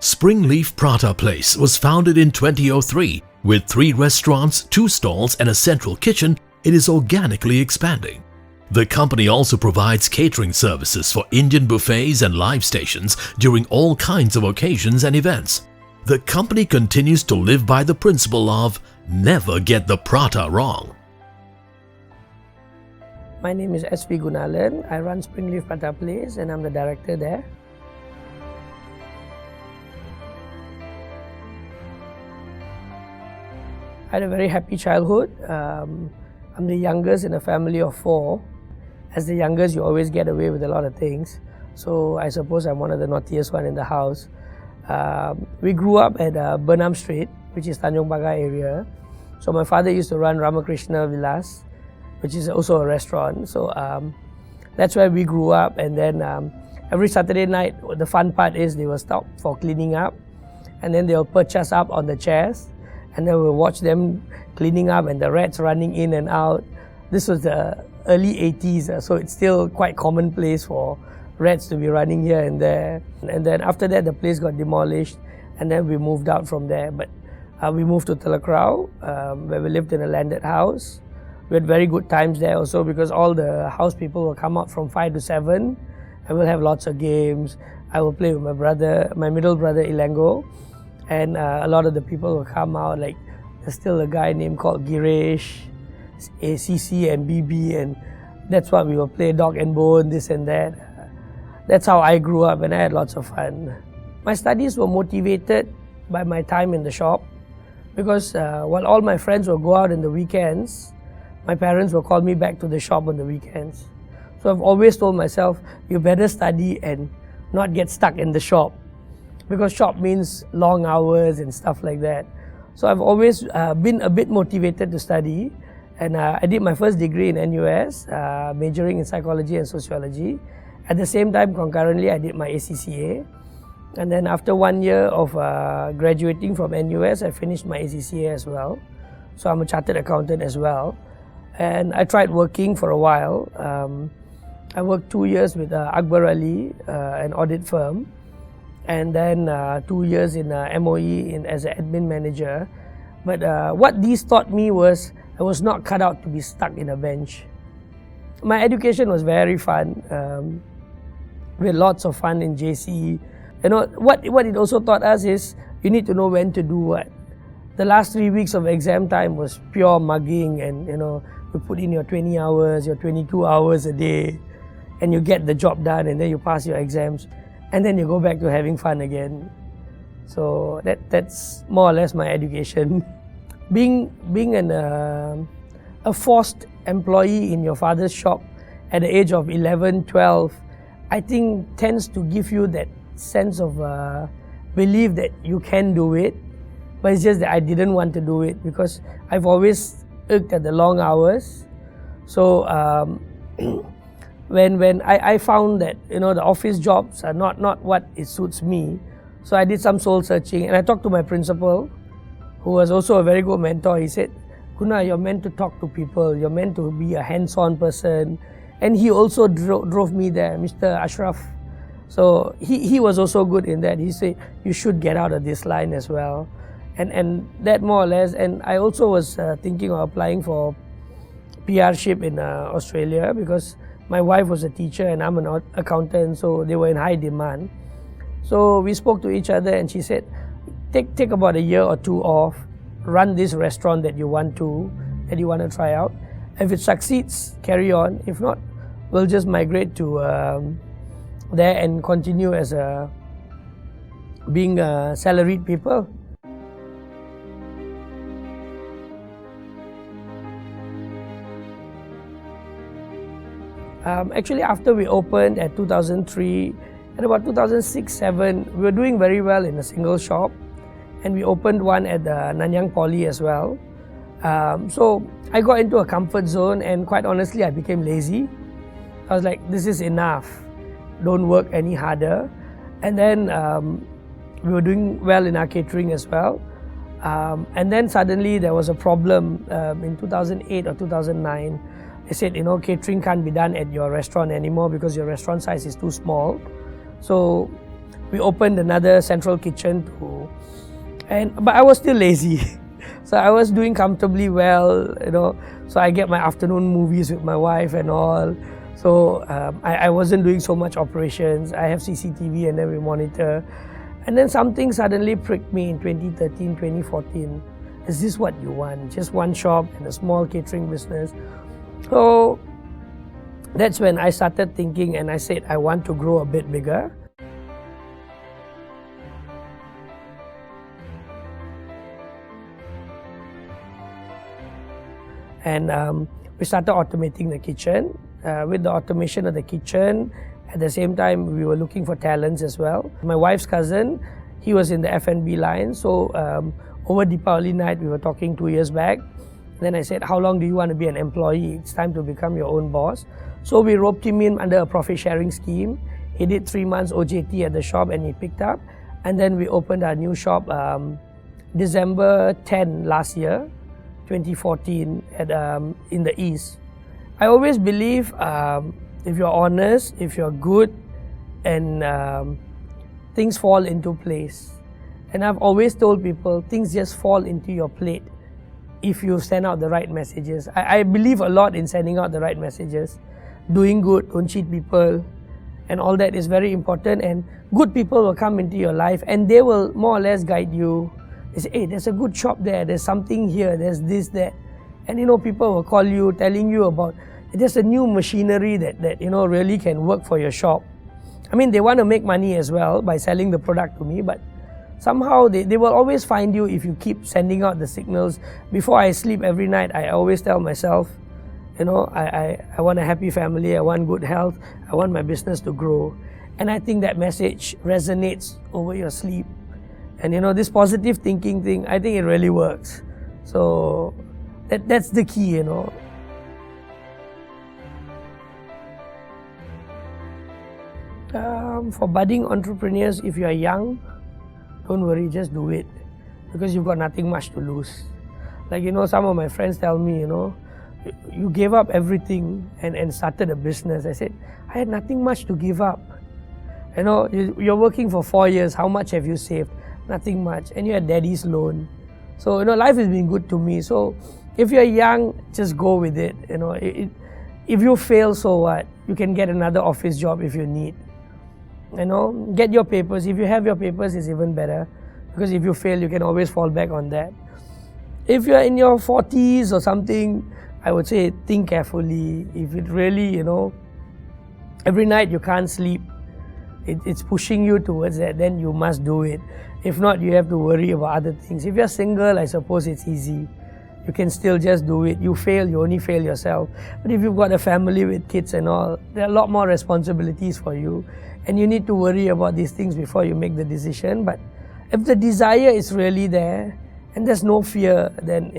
Springleaf Prata Place was founded in 2003. With 3 restaurants, 2 stalls and a central kitchen, it is organically expanding. The company also provides catering services for Indian buffets and live stations during all kinds of occasions and events. The company continues to live by the principle of never get the prata wrong. My name is S.V. Gunalan. I run Springleaf Prata Place and I'm the director there. I had a very happy childhood. I'm the youngest in a family of 4. As the youngest, you always get away with a lot of things. So I suppose I'm one of the naughtiest one in the house. We grew up at Burnham Street, which is Tanjong Pagar area. So my father used to run Ramakrishna Villas, which is also a restaurant. So that's where we grew up. And then every Saturday night, the fun part is they will stop for cleaning up. And then they'll perch us up on the chairs. And then we'll watch them cleaning up and the rats running in and out. This was the early 80s, so it's still quite commonplace for rats to be running here and there. And then after that, the place got demolished and then we moved out from there. But we moved to Telokrau, where we lived in a landed house. We had very good times there also because all the house people will come out from 5 to 7 and we'll have lots of games. I will play with my brother, my middle brother Ilango. And a lot of the people will come out, like there's still a guy named called Giresh, ACC and BB, and that's what we will play, dog and bone, this and that. That's how I grew up and I had lots of fun. My studies were motivated by my time in the shop because while all my friends will go out in the weekends, my parents will call me back to the shop on the weekends. So I've always told myself, you better study and not get stuck in the shop, because shop means long hours and stuff like that. So I've always been a bit motivated to study, and I did my first degree in NUS, majoring in psychology and sociology. At the same time, concurrently, I did my ACCA. And then after 1 year of graduating from NUS, I finished my ACCA as well. So I'm a chartered accountant as well. And I tried working for a while. I worked 2 years with Akbar Ali, an audit firm. And then 2 years in MOE as an admin manager. But what these taught me was I was not cut out to be stuck in a bench. My education was very fun. We had lots of fun in JC. You know, what it also taught us is you need to know when to do what. The last 3 weeks of exam time was pure mugging, and you know, you put in your 20 hours, your 22 hours a day, and you get the job done, and then you pass your exams. And then you go back to having fun again. So that's more or less my education. Being a forced employee in your father's shop at the age of 11, 12, I think tends to give you that sense of belief that you can do it. But it's just that I didn't want to do it because I've always irked at the long hours. So when I found that, you know, the office jobs are not what it suits me, so I did some soul searching and I talked to my principal, who was also a very good mentor. He said, Guna, you're meant to talk to people, you're meant to be a hands-on person. And he also drove me there, Mr. Ashraf. So he was also good in that. He said, you should get out of this line as well. And that more or less, and I also was thinking of applying for PRship in Australia because my wife was a teacher and I'm an accountant, so they were in high demand. So we spoke to each other and she said, take about a year or 2 off, run this restaurant that you want to try out. If it succeeds, carry on. If not, we'll just migrate to there and continue as being salaried people. Actually, after we opened at 2003, at about 2006-07, we were doing very well in a single shop, and we opened one at the Nanyang Poly as well. So I got into a comfort zone, and quite honestly, I became lazy. I was like, this is enough. Don't work any harder. And then we were doing well in our catering as well. And then suddenly there was a problem in 2008 or 2009. They said, you know, catering can't be done at your restaurant anymore because your restaurant size is too small. So we opened another central kitchen but I was still lazy. So I was doing comfortably well, so I get my afternoon movies with my wife and all. So I wasn't doing so much operations. I have CCTV and then we monitor. And then something suddenly pricked me in 2013, 2014. Is this what you want? Just one shop and a small catering business? So that's when I started thinking and I said, I want to grow a bit bigger. And we started automating the kitchen. With the automation of the kitchen, at the same time, we were looking for talents as well. My wife's cousin, he was in the F&B line. So over Deepavali night, we were talking 2 years back. Then I said, how long do you want to be an employee? It's time to become your own boss. So we roped him in under a profit sharing scheme. He did 3 months OJT at the shop and he picked up. And then we opened our new shop December 10 last year. 2014 in the East. I always believe if you're honest, if you're good, and things fall into place. And I've always told people, things just fall into your plate if you send out the right messages. I believe a lot in sending out the right messages. Doing good, don't cheat people, and all that is very important. And good people will come into your life and they will more or less guide you. They say, hey, there's a good shop there, there's something here, there's this, that. And people will call you, telling you about, there's a new machinery that really can work for your shop. I mean, they want to make money as well by selling the product to me, but somehow they will always find you if you keep sending out the signals. Before I sleep every night, I always tell myself, I want a happy family, I want good health, I want my business to grow. And I think that message resonates over your sleep. And this positive thinking thing, I think it really works. So that's the key, For budding entrepreneurs, if you are young, don't worry, just do it. Because you've got nothing much to lose. Like, some of my friends tell me, you gave up everything and started a business. I said, I had nothing much to give up. You're working for 4 years, how much have you saved? Nothing much, and you had daddy's loan. So life has been good to me. So if you're young, just go with it. If you fail, so what? You can get another office job if you need. Get your papers. If you have your papers, it's even better, because if you fail, you can always fall back on that. If you're in your 40s or something, I would say think carefully. If it really, every night you can't sleep, it's pushing you towards that, then you must do it. If not, you have to worry about other things. If you're single, I suppose it's easy. You can still just do it. You fail, you only fail yourself. But if you've got a family with kids and all, there are a lot more responsibilities for you. And you need to worry about these things before you make the decision. But if the desire is really there, and there's no fear, then,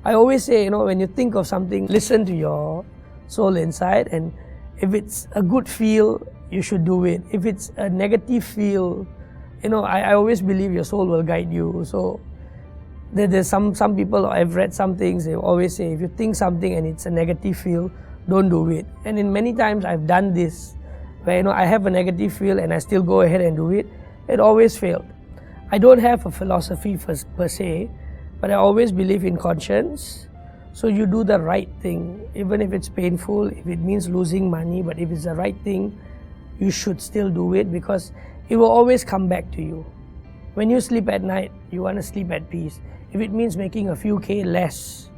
I always say, when you think of something, listen to your soul inside. And if it's a good feel, you should do it. If it's a negative feel, I always believe your soul will guide you. So there's some people, I've read some things, they always say, if you think something and it's a negative feel, don't do it. And in many times I've done this, where I have a negative feel and I still go ahead and do it. It always failed. I don't have a philosophy per se, but I always believe in conscience. So you do the right thing, even if it's painful, if it means losing money, but if it's the right thing, you should still do it, because it will always come back to you. When you sleep at night, you want to sleep at peace. If it means making a few K less,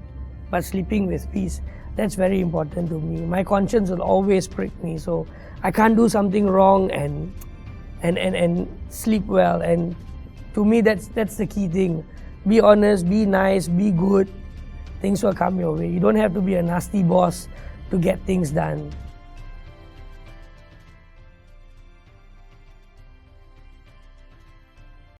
but sleeping with peace, that's very important to me. My conscience will always prick me, so I can't do something wrong and sleep well. And to me, that's the key thing. Be honest, be nice, be good. Things will come your way. You don't have to be a nasty boss to get things done.